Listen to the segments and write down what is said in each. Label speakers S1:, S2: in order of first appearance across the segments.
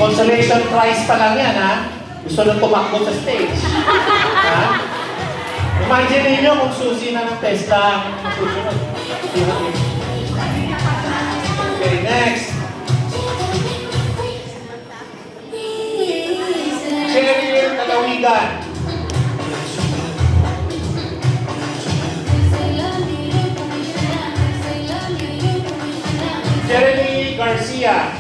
S1: Consolation prize pa lang yan, ha? Gusto nang tumakbo sa stage. Ha? Imagine ninyo kung susi na ng Tesla ang susunod. Okay, next. Cheryl Kalawigan. Jeremy Garcia.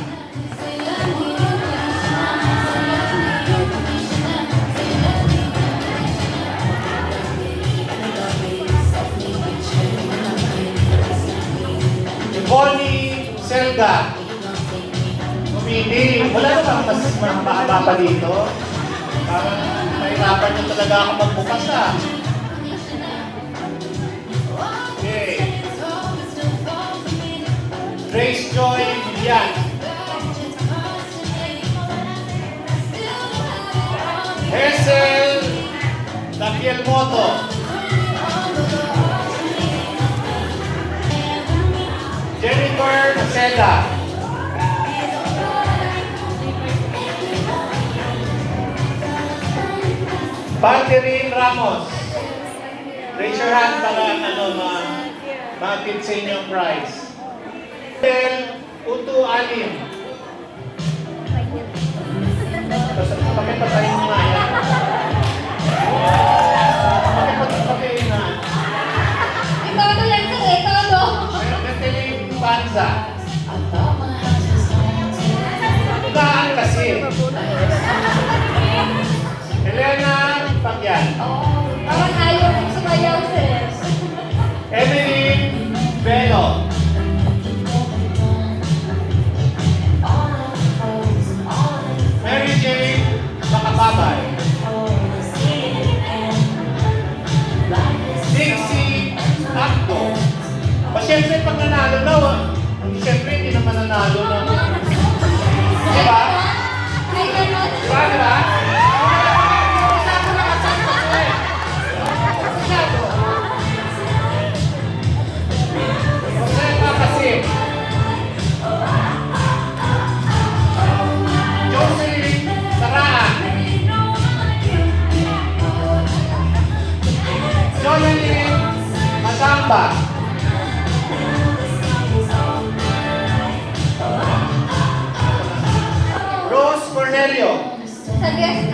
S1: Bonnie Selga. Pumili. Wala na bang mas mahaba pa dito? Parang mahirapan nyo talaga ako magbukas, ha? Okay. Grace Joy Villan. Hazel Dapiel Moto. Jennifer Naceda. Valterine Ramos. Raise your hand para ma-tip sa inyong prize. Utu Alim. Pakipatayin mo nga yan. Pakipatayin na.
S2: Ito ano yan sa ito, no?
S1: Nataling Panza. Ugaan kasi. Helena Pagyan.
S2: Parang ayaw kong sumayaw, sir.
S1: Emily Velo. Mary Jane Makababay. Dixie Akto. Siyempre pag nanalo daw, siyempre hindi naman nanalo na. Diba?
S2: Ay, gano'n.
S1: Diba, diba? Masyado nakasama ko eh. Masyado. Jose Papasim. Jocelyn Saraan. Jocelyn Matamba. Rose Cornelio.
S2: Sa guest